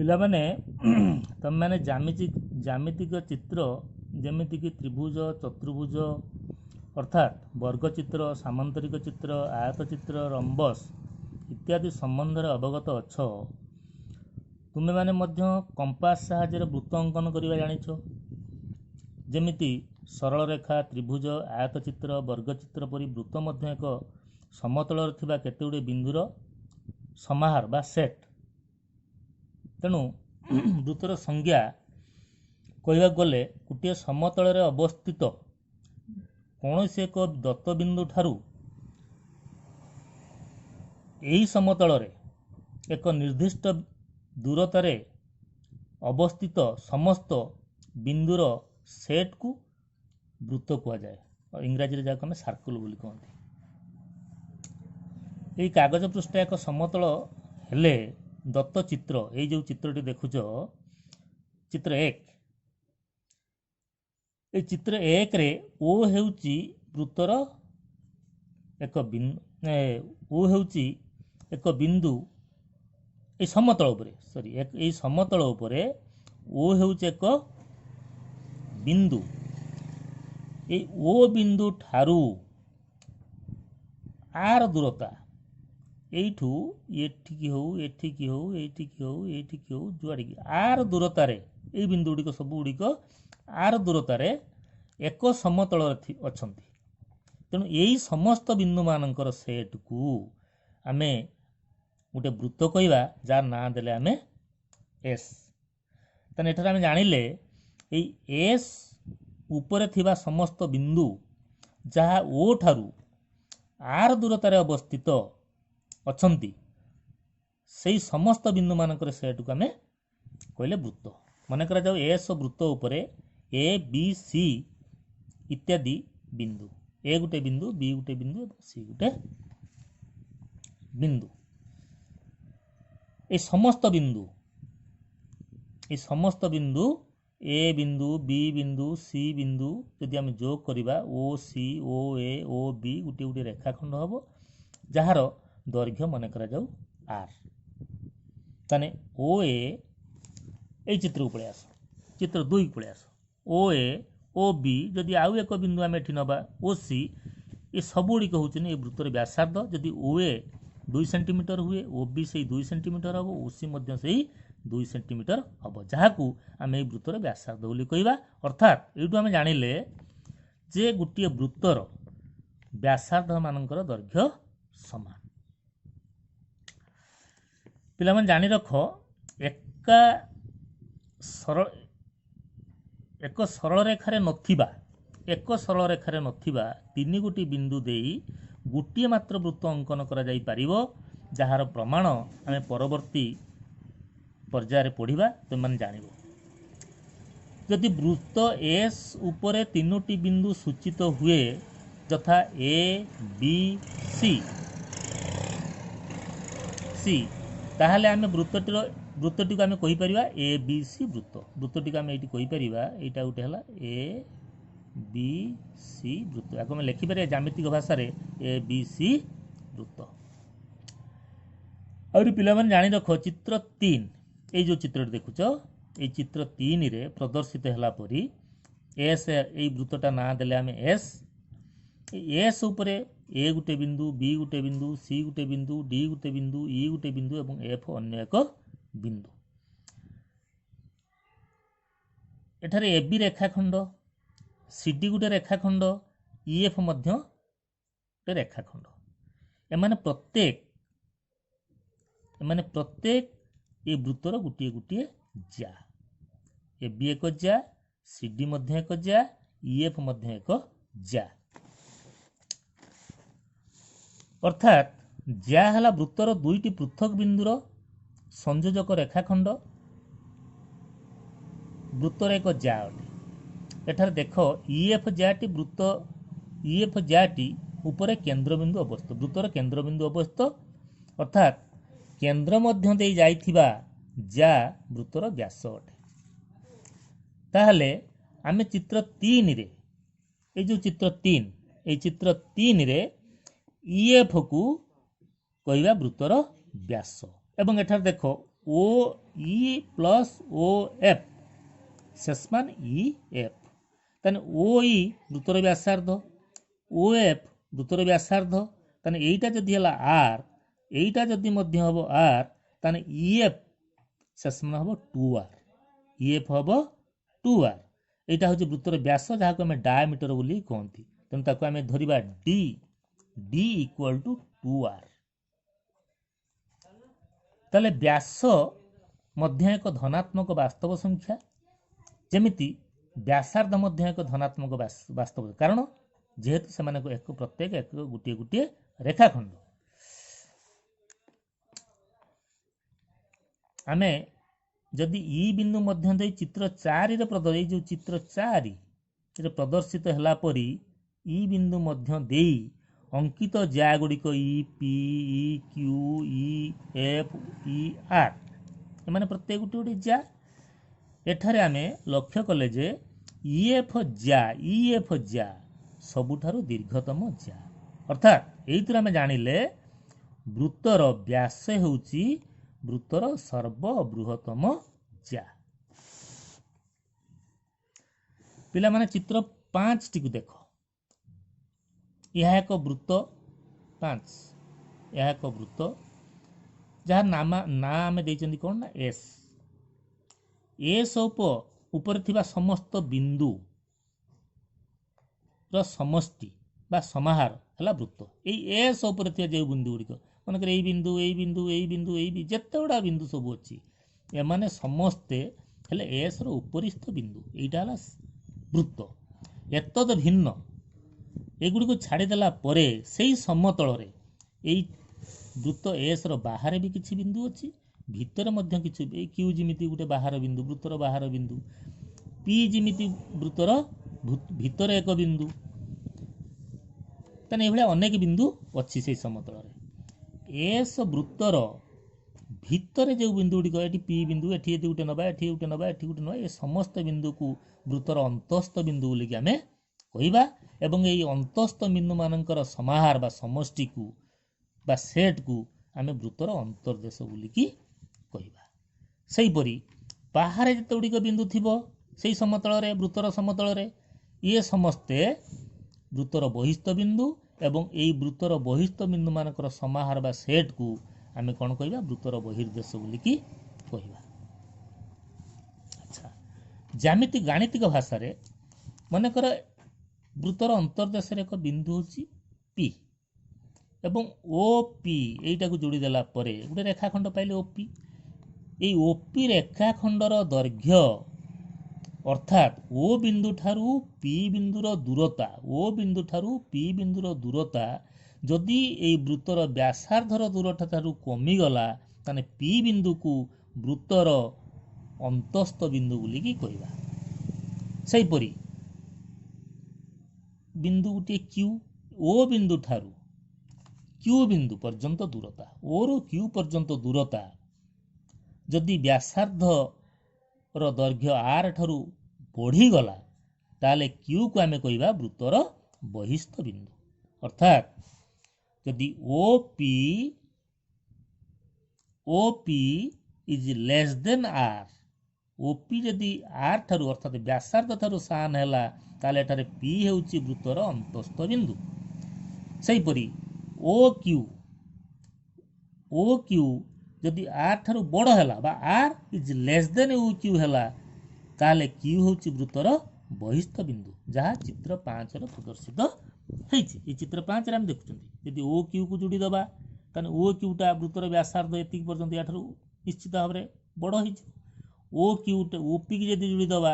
ପିଲାମାନେ ତମେମାନେ ଜ୍ୟାମିତିକ ଚିତ୍ର ଯେମିତିକି ତ୍ରିଭୁଜ ଚତୁର୍ଭୁଜ ଅର୍ଥାତ୍ ବର୍ଗଚିତ୍ର ସାମାନ୍ତରିକ ଚିତ୍ର ଆୟତ ଚିତ୍ର ରମ୍ବସ୍ ଇତ୍ୟାଦି ସମ୍ବନ୍ଧରେ ଅବଗତ ଅଛ। ତୁମେମାନେ ମଧ୍ୟ କମ୍ପାସ ସାହାଯ୍ୟରେ ବୃତ୍ତ ଅଙ୍କନ କରିବା ଜାଣିଛ। ଯେମିତି ସରଳ ରେଖା ତ୍ରିଭୁଜ ଆୟତ ଚିତ୍ର ବର୍ଗଚିତ୍ର ପରି ବୃତ୍ତ ମଧ୍ୟ ଏକ ସମତଳରେ ଥିବା କେତେଗୁଡ଼ିଏ ବିନ୍ଦୁର ସମାହାର ବା ସେଟ୍। ତେଣୁ ବୃତ୍ତର ସଂଜ୍ଞା କହିବାକୁ ଗଲେ ଗୋଟିଏ ସମତଳରେ ଅବସ୍ଥିତ କୌଣସି ଏକ ଦତ୍ତ ବିନ୍ଦୁ ଠାରୁ ଏହି ସମତଳରେ ଏକ ନିର୍ଦ୍ଦିଷ୍ଟ ଦୂରତାରେ ଅବସ୍ଥିତ ସମସ୍ତ ବିନ୍ଦୁର ସେଟ୍କୁ ବୃତ୍ତ କୁହାଯାଏ। ଇଂରାଜୀରେ ଯାହାକୁ ଆମେ ସାର୍କୁଲ ବୋଲି କହନ୍ତି। ଏହି କାଗଜ ପୃଷ୍ଠା ଏକ ସମତଳ ହେଲେ ଦତ୍ତ ଚିତ୍ର, ଏଇ ଯେଉଁ ଚିତ୍ରଟି ଦେଖୁଛ ଚିତ୍ର 1, এই ଚିତ୍ର 1ରେ ଓ ହେଉଛି ବୃତ୍ତର ଏକ ବିନ୍ଦୁ এই ସମତଳ ଉପରେ এই ସମତଳ ଉପରେ ଓ ହେଉଛି ଏକ ବିନ୍ଦୁ। এই ଓ ବିନ୍ଦୁ ଠାରୁ ଆର ଦୂରତା এইଠୁ ଏଠିକି ହଉ ଏଠିକି ହଉ ଏଇଠିକି ହଉ ଏଇଠିକି ହଉ ଯୁଆଡ଼ିକି ଆର ଦୂରତାରେ এই ବିନ୍ଦୁ ଗୁଡ଼ିକ ସବୁ ଗୁଡ଼ିକ ଆର ଦୂରତାରେ ଏକ ସମତଳରେ ଅଛନ୍ତି। ତେଣୁ ଏହି ସମସ୍ତ ବିନ୍ଦୁମାନଙ୍କର ସେଟ୍କୁ ଆମେ ଗୋଟେ ବୃତ୍ତ କହିବା, ଯାହାର ନାଁ ଦେଲେ ଆମେ ଏସ୍। ତାହେଲେ ଏଠାରେ ଆମେ ଜାଣିଲେ এই ଏସ୍ ଉପରେ ଥିବା ସମସ୍ତ ବିନ୍ଦୁ ଯାହା ଓ ଠାରୁ ଆର ଦୂରତାରେ ଅବସ୍ଥିତ ଅଛନ୍ତି, ସେହି ସମସ୍ତ ବିନ୍ଦୁମାନଙ୍କର ସେଟ୍କୁ ଆମେ କହିଲେ ବୃତ୍ତ। ମନେ କରାଯାଉ ଏସ୍ ବୃତ୍ତ ଉପରେ ଏ ବି ସି ଇତ୍ୟାଦି ବିନ୍ଦୁ, ଏ ଗୋଟେ ବିନ୍ଦୁ ବି ଗୋଟେ ବିନ୍ଦୁ ଏବଂ ସି ଗୋଟେ ବିନ୍ଦୁ। এই ସମସ୍ତ ବିନ୍ଦୁ ଏ ବିନ୍ଦୁ ବି ବିନ୍ଦୁ ସି ବିନ୍ଦୁ ଯଦି ଆମେ ଯୋଗ କରିବା ଓ ସି ଓ ଏ ଓ ବି ଗୋଟିଏ ଗୋଟିଏ ରେଖାଖଣ୍ଡ ହେବ, ଯାହାର ଦୈର୍ଘ୍ୟ ମନେ କରାଯାଉ ଆର୍। ତାହେଲେ ଓ ଏ এই ଚିତ୍ରକୁ ପଳେଇ ଆସ, ଚିତ୍ର 2କୁ ପଳେଇ ଆସ। ଓ ଏ ଓ ବି ଯଦି ଆଉ ଏକ ବିନ୍ଦୁ ଆମେ ଏଠି ନେବା ଓ ସି, ଏ ସବୁଗୁଡ଼ିକ ହେଉଛନ୍ତି ଏ ବୃତ୍ତର ବ୍ୟାସାର୍ଦ୍ଧ। ଯଦି ଓ ଏ 2 ସେଣ୍ଟିମିଟର ହୁଏ, ଓ ବି ସେଇ 2 ସେଣ୍ଟିମିଟର ହେବ, ଓ ସି ମଧ୍ୟ ସେଇ 2 ସେଣ୍ଟିମିଟର ହେବ, ଯାହାକୁ ଆମେ এই ବୃତ୍ତର ବ୍ୟାସାର୍ଦ୍ଧ ବୋଲି କହିବା। ଅର୍ଥାତ୍ ଏଇଠୁ ଆମେ ଜାଣିଲେ ଯେ ଗୋଟିଏ ବୃତ୍ତର ବ୍ୟାସାର୍ଦ୍ଧ ମାନଙ୍କର ଦୈର୍ଘ୍ୟ ସମାନ। ପିଲାମାନେ ଜାଣି ରଖ, ଏକ ସରଳ ରେଖାରେ ନଥିବା 3 ଗୋଟି ବିନ୍ଦୁ ଦେଇ ଗୋଟିଏ ମାତ୍ର ବୃତ୍ତ ଅଙ୍କନ କରାଯାଇପାରିବ, ଯାହାର ପ୍ରମାଣ ଆମେ ପରବର୍ତ୍ତୀ ପର୍ଯ୍ୟାୟରେ ପଢ଼ିବା, ତୁମେମାନେ ଜାଣିବ। ଯଦି ବୃତ୍ତ ଏସ୍ ଉପରେ 3ଟି ବିନ୍ଦୁ ସୂଚିତ ହୁଏ, ଯଥା ଏ ବି ସି, ତାହେଲେ ଆମେ ବୃତ୍ତଟିକୁ ଆମେ କହିପାରିବା ଏ ବି ସି ବୃତ୍ତ। ବୃତ୍ତଟିକୁ ଆମେ ଏଇଠି କହିପାରିବା, ଏଇଟା ଗୋଟେ ହେଲା ଏ ବି ସି ବୃତ୍ତ। ଏହାକୁ ଆମେ ଲେଖିପାରିବା ଜ୍ୟାମିତିକ ଭାଷାରେ ଏ ବି ସି ବୃତ୍ତ। ଆହୁରି ପିଲାମାନେ ଜାଣି ରଖ, ଚିତ୍ର 3, এই ଯେଉଁ ଚିତ୍ରଟି ଦେଖୁଛ, এই ଚିତ୍ର 3ରେ ପ୍ରଦର୍ଶିତ ହେଲା ପରି ଏସ୍, এই ବୃତ୍ତଟା ନାଁ ଦେଲେ ଆମେ ଏସ୍। ଏସ୍ ଉପରେ ଏ ଗୋଟେ ବିନ୍ଦୁ ବି ଗୋଟେ ବିନ୍ଦୁ ସି ଗୋଟେ ବିନ୍ଦୁ ଡି ଗୋଟେ ବିନ୍ଦୁ ଇ ଗୋଟେ ବିନ୍ଦୁ ଏବଂ ଏଫ୍ ଅନ୍ୟ ଏକ ବିନ୍ଦୁ। ଏଠାରେ ଏ ବି ରେଖାଖଣ୍ଡ, ସି ଡି ଗୋଟେ ରେଖାଖଣ୍ଡ, ଇ ଏଫ୍ ମଧ୍ୟ ଗୋଟେ ରେଖାଖଣ୍ଡ। ଏମାନେ ପ୍ରତ୍ୟେକ ଏ ବୃତ୍ତର ଗୋଟିଏ ଗୋଟିଏ ଜ୍ୟା। ଏ ବି ଏକ ଜ୍ୟା, ସି ଡି ମଧ୍ୟ ଏକ ଜ୍ୟା, ଇ ଏଫ୍ ମଧ୍ୟ ଏକ ଜ୍ୟା। ଅର୍ଥାତ୍ ଜ୍ୟା ହେଲା ବୃତ୍ତର 2ଟି ପୃଥକ ବିନ୍ଦୁର ସଂଯୋଜକ ରେଖାଖଣ୍ଡ, ବୃତ୍ତର ଏକ ଜ୍ୟା ଅଟେ। ଏଠାରେ ଦେଖ ଇ ଏଫ୍ ଜ୍ୟାଟି ଉପରେ କେନ୍ଦ୍ରବିନ୍ଦୁ ଅବସ୍ଥିତ, ବୃତ୍ତର କେନ୍ଦ୍ରବିନ୍ଦୁ ଅବସ୍ଥିତ, ଅର୍ଥାତ୍ କେନ୍ଦ୍ର ମଧ୍ୟ ଦେଇ ଯାଇଥିବା ଜ୍ୟା ବୃତ୍ତର ବ୍ୟାସ ଅଟେ। ତାହେଲେ ଆମେ ଚିତ୍ର 3ରେ, এই ଯେଉଁ ଚିତ୍ର 3, এই ଚିତ୍ର 3ରେ ଇ ଏଫ୍ କୁ କହିବା ବୃତ୍ତର ବ୍ୟାସ। ଏବଂ ଏଠାରେ ଦେଖ ओ इ प्लस ओ एफ शेष मान इ एफ ताने ओ इ वृत्तर व्यासार्ध ओ एफ वृत्तर व्यासार्ध ताने एइटा जदि हला आर एइटा जदि मध्य हबो आर ताने इ एफ शेष मान हबो 2r इ एफ हबो 2r एइटा होची वृत्तर व्यास जाहाको हमें डायमीटर बोली कहंती तेनु ताको हमें धरिबा d d equal to 2r ताले व्यास मध्य एक धनात्मक वास्तव संख्या जेमिति व्यासार्ध मध्य एक धनात्मक वास्तव कारण जेहेतु से माने एक प्रत्येक एक गोटे गोटे रेखाखंड आमे जदि ई बिंदु मध्य दे चित्र 4 रे प्रदर्शित जो चित्र 4 रे प्रदर्शित हला परी ई बिंदु मध्य दे अंकित ज्या गुड़िक E P E Q E F E R माने प्रत्येक गोटे गोटे ज्या एठारे आमे लक्ष्य कले जे ईएफ ज्या सबुठारु दीर्घतम ज्या अर्थात एइतिर आमे जानिले वृत्तर व्यास हेउची वृत्तर सर्वबृहत्तम ज्या पिला माने चित्र 5 टी को देखो यह एक वृत्त 5 यह एक वृत्त जहाँ ना आमे देइचंदी कोन ना एस एस ऊपर थिबा समस्त बिंदु र समष्टि बा समाहार हला वृत्त एई एस ऊपर थिबा जे बिंदु गुड़िक मनकर एई बिंदु एई बिंदु एई बिंदु एई जेते गुड़ा बिंदु सब अछि एमाने समस्ते हेले एस रो उपरिस्थ बिंदु एइटा हला वृत्त एतद भिन्न एगुड़ी को छाड़ी देला परे सेई समतल रे एई वृत्त एस रो बाहर भी किछि बिंदु अछि भितर मध्य किछि ए क्यू जिमिति गुटे बाहर बिंदु वृत्तर बाहर बिंदु पी जिमिति वृत्तर भितर एक बिंदु तने एभले अनेक बिंदु अछि सेई समतल रे एस वृत्तर भितर जे बिंदु गुडी एठी पी बिंदु एठी एठी गुटे नबा एठी गुटे नबा एठी गुटे नबा ए समस्त बिंदु को वृत्तर अंतस्थ बिंदु बोली कि आमे कहिबा एवं एई अंतस्थ बिंदु मानकर समाहार बा समष्टि को बा सेट को आमे वृत्तर अंतर्देश बोली कि कहिबा सेई परी बाहर जते गुडी बिंदु थिबो सेई समतल रे वृत्तर समतल रे ये समस्ते वृत्तर बहिस्थ बिंदु एवं एई वृत्तर बहिस्थ बिंदु मानकर समाहार बा सेट को आमे कोन कहिबा वृत्तर बहिर्देश बोली कि कहिबा अच्छा ज्यामिति गाणितिक भाषा रे माने कर वृत्तर अंतर्देश रे एक बिंदु होची पी एवं ओपी एइटा को जोड़ी देला परे गुटे रेखाखंड पाइले ओपी एई ओपी रेखाखंडर दैर्घ्य अर्थात ओ बिंदु ठारू पी बिंदुर दूरता ओ बिंदु ठारू पी बिंदुर दूरता जदि एई वृत्तर व्यासार्धर दूरता ठारू कमी गला ताने पी बिंदु को वृत्तर अंतस्थ बिंदु बोली कि कहिबा सेई परी बिंदु गुटे क्यू ओ बिंदु ठारू क्यू बिंदु पर्यंत दूरता ओ रो क्यू पर्यंत दूरता जदि व्यासार्ध रो दैर्घ्य आर ठारू बढ़ी गला ताले क्यू को आमे कहिबा वृत्तर बहिस्थ बिंदु अर्थात यदि OP is less than R OP यदि आर ठारू अर्थात व्यासार्ध ठारू सान हैला ताले एठारे पी हेउची वृत्तर अंतस्थ बिंदु सेई परी ओ क्यू जदि आर ठारू बड़ हैला बा R is less than O Q हैला ताले क्यू होची वृत्तर बहिस्थ बिंदु जहाँ चित्र 5 रे प्रदर्शित हेछि ए चित्र 5 रे हम देखुचंती यदि ओ क्यू को जोड़ी दबा ताने ओ क्यू टा वृत्तर व्यासार्ध एतिक पर्यंत या ठारू निश्चित भाव रे बड़ हेछि ओ क्यू ओपी की जदि जोड़ी दबा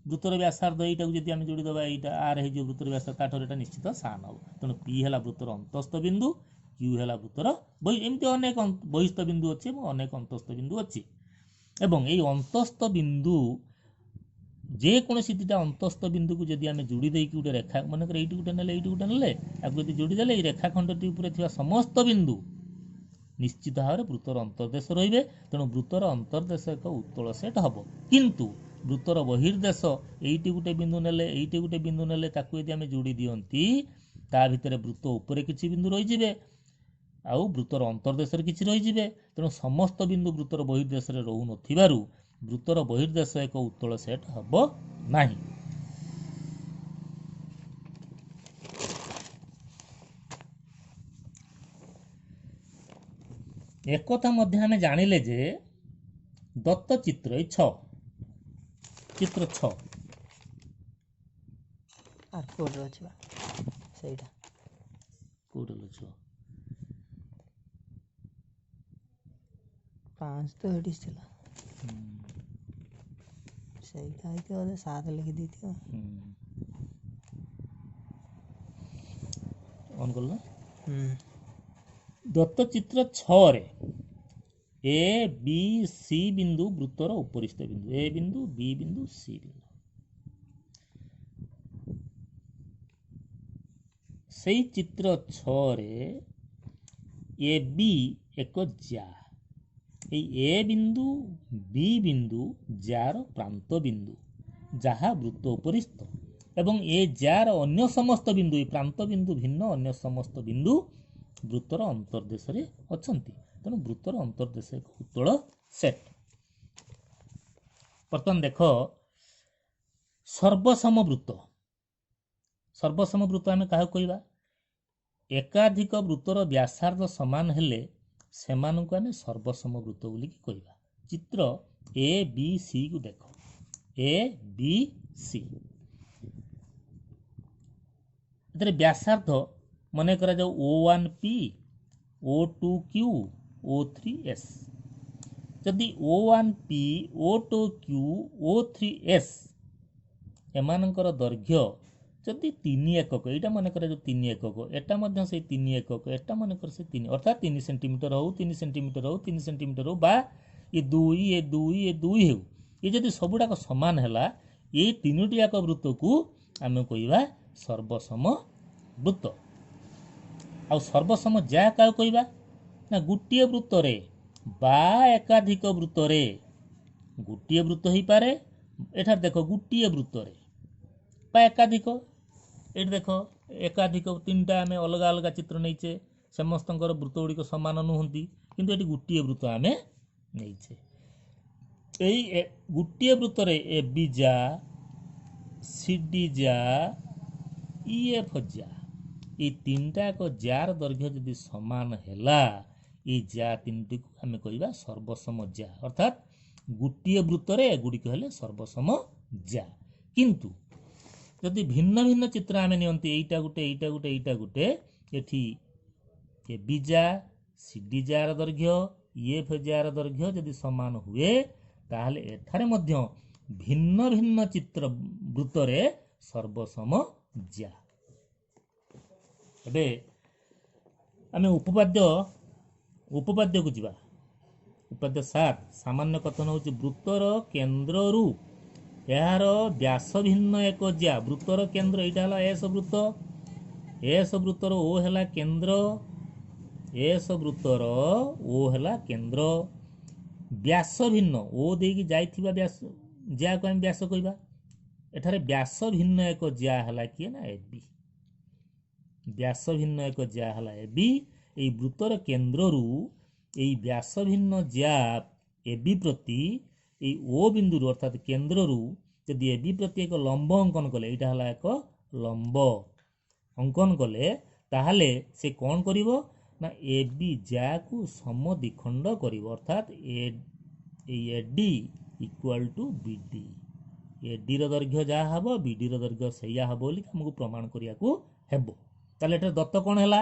वृत्तर व्यासार्ध एइटा को जदि हम जोड़ी दबा एइटा आर हे जो वृत्तर व्यासार्ध ताठर एटा निश्चित सान हो तनो पी हैला वृत्तर अंतस्थ बिंदु क्यू हैला वृत्तर एमती अनेक बहिस्थ बिंदु अछि एवं अनेक अंतस्थ बिंदु अछि एवं एई अंतस्थ बिंदु जे कोनोसी दुटा अंतस्थ बिंदु को जदि आमे जोड़ी देई कि उटे रेखा माने कर एइटी गुटे नेले आगु जदि जोड़ी देले एई रेखाखंडटी ऊपर थिबा समस्त बिंदु निश्चित भाव वृत्तर अंतर्देश रहिबे तेणु वृत्तर अंतर्देश एक उत्तल सेट हबो किंतु वृत्तर बहिर्देश एइटी गुटे बिंदु नेले ताकू यदि आमे जोड़ी दियंती ता भितरे वृत्त ऊपर किछि बिंदु रहि जिवे आउ वृत्तर अंतर्देश किछि रहिजिबे तेणु समस्त बिंदु वृत्तर बहिर्देश रे रहु नथिबारु वृत्तर बहिर्देश एक उत्तल सेट हबो नाही। एक कथा मध्य आमे जानिले जे दत्त चित्र 6 चित्र 6 आर कोड रचवा सेटा कोड लछो 5 तो हेडी थिला सेटा आइते ओदे 7 लिखि दिथियो ऑन करला दत्त चित्र 6 रे ए बी सी बिंदु वृत्तर उपरिस्थ बिंदु ए बिंदु बी बिंदु सी बिंदु सेई चित्र 6 रे ए बी एक जा ए बिंदु बी बिंदु जार प्रांत बिंदु जहा वृत्त उपरिस्थ एवं ए जार अन्य समस्त बिंदु प्रांत बिंदु भिन्न अन्य समस्त बिंदु वृत्तर अंतर्देश रे अछंती तेणु वृत्तर अंतर्देश एक उत्तल सेट। बर्तमान देख सर्वसम वृत्त आमे काहे कहबा एकाधिक वृत्तर व्यासार्ध समान हेले सेमानंकु आमे सर्वसम वृत्त बोली कहबा। चित्र ए बी सी को देख ए बी सी एतरे व्यासार्ध मने करा जाऊ O1P O2Q O3S जदि O1P O2Q O3S एमानंकर दैर्घ्य जदि 3 एकक एटा मन करे जो 3 एकक एटा मध्य से 3 एकक एटा मन करे से 3 अर्थात 3 सेंटीमीटर हो 3 सेंटीमीटर हो 3 सेंटीमीटर हो बा ये 2 हो ये जदि सबुडाक समान हैला ये तीनोटी याक वृत्त को आमे कहबा सर्वसम वृत्त। आ सर्वसम जा का कहबा ना गुटिए वृत्त रे बा एकाधिक वृत्त रे गुटिए वृत्त ही पारे एठार देखो गुटिए वृत्त रे बा एकाधिक एट देखो एकाधिक तीनटा आमे अलग अलग चित्र नैचे समस्तंकर वृत्त गुड़िक समान नुहंती किंतु एटी गुटिए वृत्त आमे नैचे एई गुटिए वृत्त रे ए बी जा सी डी जा ई एफ जा ये तीनटा को जार दैर्घ्य यदि समान हैला ये जा तीनटी को आमे कहबा सर्वसम जा अर्थात गुटिए वृत्त रे गुड़िक हेले सर्वसम जा। किंतु यदि भिन्न भिन्न चित्र आमे नियंती एटा गुटे एठी ए बी जा सी डी जार दैर्घ्य ई एफ जार दैर्घ्य यदि समान हुए ताहले एठारे मध्य भिन्न भिन्न चित्र वृत्त रे सर्वसम जा। एबे आमे उपपाद्य को जिबा उपाद्य 7 सामान्य कथन होची वृत्तर केंद्र रु यार व्यास भिन्न एक ज्या वृत्तर केंद्र एटा हला एस वृत्तर ओ हला केंद्र एस वृत्तर ओ हला केंद्र व्यास भिन्न ओ देकी जाइथिबा व्यास ज्या को हम व्यास कहबा एठारे व्यास भिन्न एक ज्या हला कि ना एबी व्यास भिन्न एक ज्या हला एबी एई वृत्तर केंद्र रु एई व्यास भिन्न ज्या एबी प्रति एई ओ बिंदु अर्थात केंद्र रु यदि एबी प्रति एक लंब अंकन कले एटा हला एक लंब अंकन कले ताहले से कौन करिवो ना एबी ज्या को सम द्विखंड करिवो अर्थात AD equal to BD AD रो दैर्घ्य जा हबो बीडी रो दैर्घ्य सैया हबो बोली हमकु प्रमाण करिया को हेबो। ताले एटा दत्त कोन हैला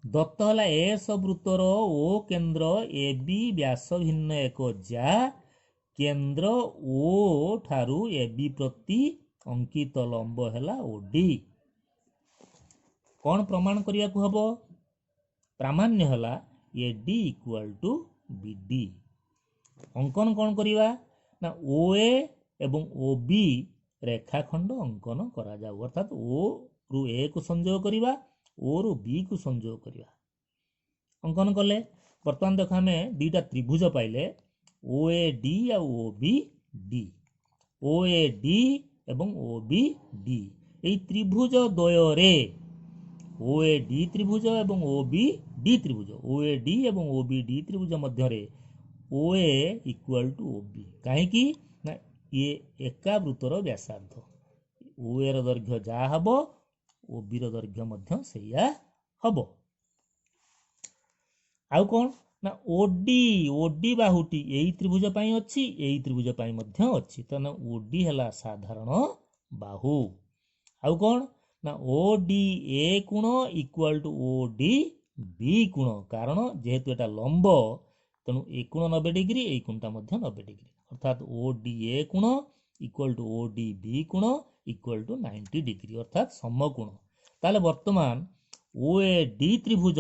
दत्त हला एस वृत्तर ओ केंद्र ए बी व्यास भिन्न एक जा केंद्र ओ ठारू ए बी प्रति अंकित लंब हैला ओडी कौन प्रमाण करिया को हबो प्रामाण्य हैला A D equal to BD अंकन कौन करिवा ना ओ ए एवं ओ बी रेखाखंड अंकन करा जाऊ अर्थात ओ रु ए को संयोग करिवा ओ रु बी को संयोग करिवा अंकन कले वर्तमान देख आमे दुईटा त्रिभुज पाइले ओ ए डी आ O B D O A D एवं ओ बी डी एई त्रिभुज द्वय रे ओ ए डी त्रिभुज एवं ओ बी OAD ତ୍ରିଭୁଜ OAD ଏବଂ OBD ତ୍ରିଭୁଜ ମଧ୍ୟରେ OA ଇକ୍ୱାଲ ଟୁ OB କାହିଁକି ନା ଇଏ ଏକା ବୃତ୍ତର ବ୍ୟାସାର୍ଦ୍ଧ OA ର ଦୈର୍ଘ୍ୟ ଯାହା ହବ OB ର ଦୈର୍ଘ୍ୟ ମଧ୍ୟ ସେଇଆ ହବ। ଆଉ କ'ଣ ନା OD ବାହୁଟି ଏଇ ତ୍ରିଭୁଜ ପାଇଁ ଅଛି ଏଇ ତ୍ରିଭୁଜ ପାଇଁ ମଧ୍ୟ ଅଛି ତେଣୁ OD ହେଲା ସାଧାରଣ ବାହୁ। ଆଉ କ'ଣ ନା ODA କୋଣ ଇକ୍ୱାଲ ଟୁ ODB କୋଣ କାରଣ ଯେହେତୁ ଏଟା ଲମ୍ବ ତେଣୁ ଏ କୋଣ 90 ଡିଗ୍ରୀ ଏଇ କୋଣଟା ମଧ୍ୟ 90 ଡିଗ୍ରୀ ଅର୍ଥାତ୍ ODA କୋଣ ଇକ୍ୱାଲ ଟୁ ODB କୋଣ ଇକ୍ୱାଲ ଟୁ 90 ଡିଗ୍ରୀ ଅର୍ଥାତ୍ ସମକୋଣ। ତାହେଲେ ବର୍ତ୍ତମାନ OAD ତ୍ରିଭୁଜ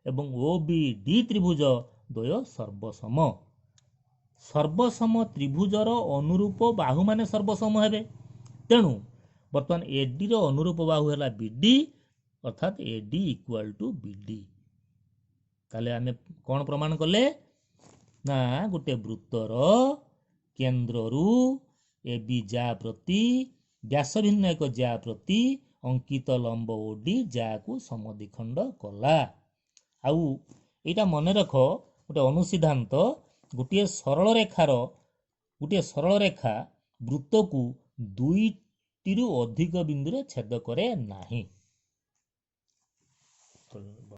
ଏବଂ OBD ତ୍ରିଭୁଜ ଦ୍ୱୟ ସର୍ବସମ। ସର୍ବସମ ତ୍ରିଭୁଜର ଅନୁରୂପ ବାହୁମାନେ ସର୍ବସମ ହେବେ ତେଣୁ ବର୍ତ୍ତମାନ AD ର ଅନୁରୂପ ବାହୁ ହେଲା BD ଅର୍ଥାତ୍ AD ଇକ୍ୱାଲ ଟୁ BD। ତାହେଲେ ଆମେ କ'ଣ ପ୍ରମାଣ କଲେ ନା ଗୋଟେ ବୃତ୍ତର କେନ୍ଦ୍ରରୁ AB ଯା ପ୍ରତି ବ୍ୟାସ ଭିନ୍ନ ଏକ ଯା ପ୍ରତି ଅଙ୍କିତ ଲମ୍ବ OD ଯାକୁ ସମଦ୍ୱିଖଣ୍ଡ କଲା। ଆଉ ଏଇଟା ମନେ ରଖ ଗୋଟେ ଅନୁସିଦ୍ଧାନ୍ତ ଗୋଟିଏ ସରଳ ରେଖା ବୃତ୍ତକୁ ଦୁଇଟିରୁ ଅଧିକ ବିନ୍ଦୁରେ ଛେଦ କରେ ନାହିଁ।